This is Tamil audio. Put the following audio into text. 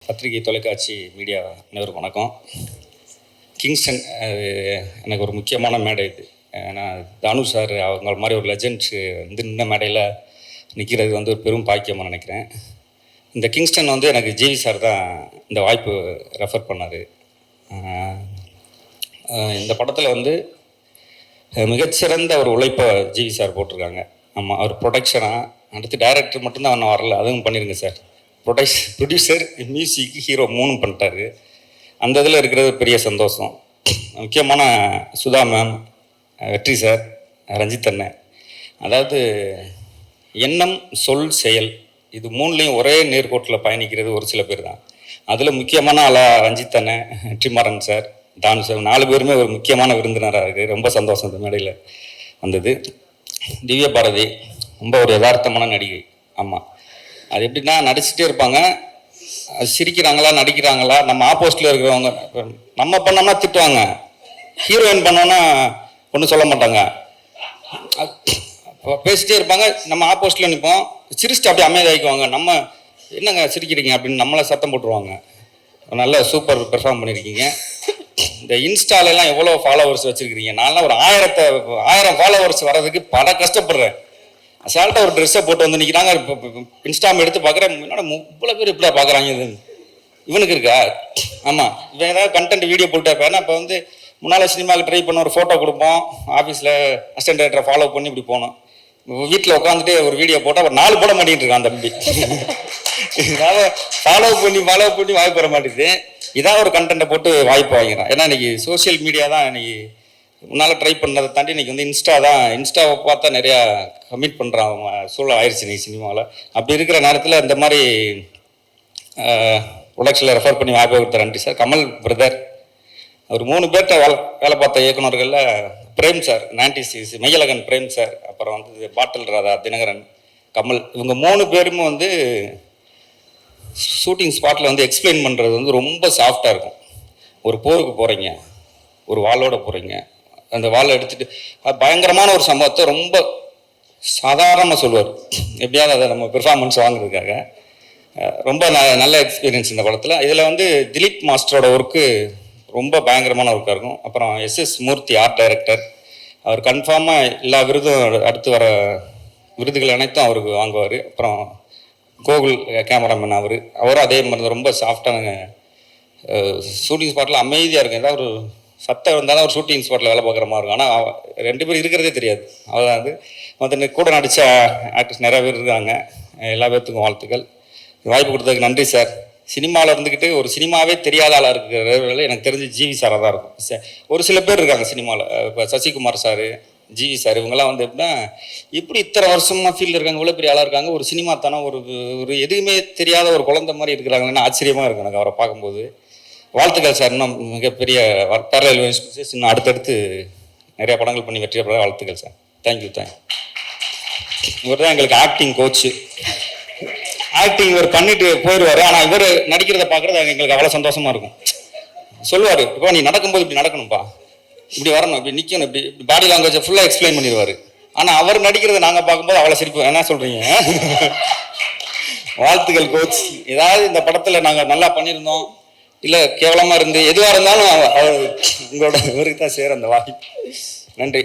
பத்திரிகை தொலைக்காட்சி மீடியா அனைவருக்கும் வணக்கம். கிங்ஸ்டன் எனக்கு ஒரு முக்கியமான மேடை இது. ஏன்னா தானு சார் அவங்க மாதிரி ஒரு லெஜண்ட்ஸ் வந்து இந்த மேடையில் நிற்கிறது வந்து ஒரு பெரும் பாக்கியமாக நினைக்கிறேன். இந்த கிங்ஸ்டன் வந்து எனக்கு ஜிவி சார் தான் இந்த வாய்ப்பு ரெஃபர் பண்ணார். இந்த படத்தில் வந்து மிகச்சிறந்த ஒரு உழைப்பை ஜிவி சார் போட்டிருக்காங்க. ஆமாம், அவர் ப்ரொடக்ஷனாக அடுத்து டைரக்டர் மட்டும்தான் ஒன்றும் வரல, அதுவும் பண்ணிடுங்க சார். ப்ரொடியூசர், மியூசிக், ஹீரோ 3 பண்ணிட்டாரு. அந்த இதில் இருக்கிறது பெரிய சந்தோஷம். முக்கியமான சுதா மேம், வெற்றி சார், ரஞ்சித் அண்ணன். அதாவது எண்ணம், சொல், செயல் இது 3லையும் ஒரே நேர்கோட்டில் பயணிக்கிறது ஒரு சில பேர் தான். அதில் முக்கியமான ஆளாக ரஞ்சித் அண்ணன், வெற்றிமாறன் சார், தானு சார் 4 பேருமே ஒரு முக்கியமான விருந்தினராக இருக்குது. ரொம்ப சந்தோஷம் இந்த மேடையில் வந்தது. திவ்ய பாரதி ரொம்ப ஒரு யதார்த்தமான நடிகை. ஆமாம், அது எப்படின்னா நடிச்சுட்டே இருப்பாங்க, சிரிக்கிறாங்களா நடிக்கிறாங்களா, நம்ம ஆப்போசிட்டில் இருக்கிறவங்க நம்ம பண்ணோம்னா திட்டுவாங்க, ஹீரோயின் பண்ணோன்னா ஒன்றும் சொல்ல மாட்டாங்க, பேசிட்டே இருப்பாங்க, நம்ம ஆப்போசிட்டில் நிற்போம், சிரிச்சுட்டு அப்படியே அமைதியாகிக்குவாங்க. நம்ம என்னங்க சிரிக்கிறீங்க அப்படின்னு நம்மளை சத்தம் போட்டுருவாங்க. நல்ல சூப்பர் பெர்ஃபார்ம் பண்ணியிருக்கீங்க. இந்த இன்ஸ்டாலெல்லாம் எவ்வளோ ஃபாலோவர்ஸ் வச்சுருக்கிறீங்க. நான்லாம் ஒரு 1000 ஃபாலோவர்ஸ் வர்றதுக்கு பல கஷ்டப்படுறேன். அசால்ட்டாக ஒரு ட்ரெஸ்ஸை போட்டு வந்து நிற்கிறாங்க. இப்போ இன்ஸ்டாம் எடுத்து பார்க்குறேன், என்னோட இவ்வளோ பேர் இப்படியா பார்க்குறாங்க, இது இவனுக்கு இருக்கா? ஆமாம், இவன் ஏதாவது கண்டென்ட் வீடியோ போட்டு இருப்பேன். இப்போ வந்து முன்னால் சினிமாவுக்கு ட்ரை பண்ண ஒரு ஃபோட்டோ கொடுப்போம், ஆஃபீஸில் அசிஸ்டன்ட் டைரக்டரை ஃபாலோ பண்ணி இப்படி போனோம். வீட்டில் உட்காந்துட்டு ஒரு வீடியோ போட்டால் ஒரு 4 போட மாட்டேங்கிட்டு இருக்கான் தம்பி. இதனால் ஃபாலோ பண்ணி வாய்ப்பு வர மாட்டேங்குது. இதான் ஒரு கண்டென்ட்டை போட்டு வாய்ப்பு வாங்கிறான். ஏன்னா இன்றைக்கி சோஷியல் மீடியா தான் இன்றைக்கி முன்னால் ட்ரை பண்ணதை தாண்டி இன்றைக்கி வந்து இன்ஸ்டாவை பார்த்தா நிறையா கமிட் பண்ணுறான் சூழல் ஆயிடுச்சு இன்றைக்கி சினிமாவில். அப்படி இருக்கிற நேரத்தில் இந்த மாதிரி ப்ரொடக்ஷனில் ரெஃபர் பண்ணி வாய்ப்பு கொடுத்த நன்றி சார். கமல் பிரதர், அவர் 3 பேர்கிட்ட வேலை பார்த்த இயக்குநர்களில் பிரேம் சார், 96 மெய்யழகன் பிரேம் சார், அப்புறம் வந்து பாட்டில் ராதா, தினகரன், கமல், இவங்க 3 பேரும் வந்து ஷூட்டிங் ஸ்பாட்டில் வந்து எக்ஸ்பிளைன் பண்ணுறது வந்து ரொம்ப சாஃப்டாக இருக்கும். ஒரு போருக்கு போகிறீங்க, ஒரு வாளோட போகிறீங்க, அந்த வாளை எடுத்துகிட்டு பயங்கரமான ஒரு சம்பவத்தை ரொம்ப சாதாரணமாக சொல்லுவார். எப்படியாவது அதை நம்ம பெர்ஃபார்மன்ஸ் வாங்குறதுக்காக ரொம்ப நல்ல எக்ஸ்பீரியன்ஸ் இந்த படத்தில். இதில் வந்து திலீப் மாஸ்டரோட ஒர்க்கு ரொம்ப பயங்கரமான ஒர்க்காக இருக்கும். அப்புறம் SS மூர்த்தி ஆர்ட் டைரக்டர், அவர் கன்ஃபார்மாக எல்லா விருதும் அடுத்து வர விருதுகள் அனைத்தும் அவருக்கு வாங்குவார். அப்புறம் கோகுல் கேமராமேன், அவரும் அதே மாதிரி ரொம்ப சாஃப்டான ஷூட்டிங் ஸ்பாட்டில் அமைதியாக இருக்கும். ஏதாவது ஒரு சத்தம் இருந்தாலும் ஒரு ஷூட்டிங் ஸ்பாட்டில் வேலை பார்க்குற மாதிரி இருக்கும். ஆனால் 2 பேர் இருக்கிறதே தெரியாது. அவ்வளோதான். அது மற்ற கூட நடித்த ஆக்டர்ஸ் நிறையா பேர் இருக்காங்க. எல்லா பேர்த்துக்கும் வாழ்த்துக்கள். வாய்ப்பு கொடுத்ததுக்கு நன்றி சார். சினிமாவில் இருந்துக்கிட்டு ஒரு சினிமாவே தெரியாத ஆளாக இருக்கிற எனக்கு தெரிஞ்சு ஜிவி சாராக தான் இருக்கும். ஒரு சில பேர் இருக்காங்க சினிமாவில், இப்போ சசிகுமார் சார், ஜிவி சார், இவங்கெல்லாம் வந்து எப்படின்னா இப்படி இத்தனை வருஷமாக ஃபீல்டு இருக்காங்க, இவ்வளோ பெரிய ஆளாக இருக்காங்க, ஒரு சினிமா தானே ஒரு எதுவுமே தெரியாத ஒரு குழந்தை மாதிரி இருக்கிறாங்கன்னு ஆச்சரியமாக இருக்கும் எனக்கு அவரை பார்க்கும்போது. வாழ்த்துக்கள் சார். இன்னும் மிகப்பெரிய பேரலல் யூனிவர்சிட்டிஸ் இன்னும் அடுத்தடுத்து நிறைய படங்கள் பண்ணி வெற்றி பெற வாழ்த்துக்கள் சார். தேங்க்யூ. இவர் தான் எங்களுக்கு ஆக்டிங் கோச்சு. ஆக்டிங் இவர் பண்ணிட்டு போயிடுவார். ஆனால் இவர் நடிக்கிறத பார்க்குறது எங்களுக்கு அவ்வளோ சந்தோஷமாக இருக்கும். சொல்லுவார், இப்போ நீ நடக்கும்போது இப்படி நடக்கணும்ப்பா, இப்படி வரணும், இப்படி நிற்கணும், இப்படி பாடி லாங்குவேஜை ஃபுல்லாக எக்ஸ்பிளைன் பண்ணிடுவார். ஆனால் அவர் நடிக்கிறத நாங்கள் பார்க்கும்போது அவ்வளோ சிரிப்பு. என்ன சொல்கிறீங்க? வாழ்த்துக்கள் கோச். ஏதாவது இந்த படத்தில் நாங்கள் நல்லா பண்ணியிருந்தோம், இல்லை கேவலமாக இருந்து எதுவாக இருந்தாலும் உங்களோட இவருக்கு தான் சேர அந்த வாய்ப்பு. நன்றி.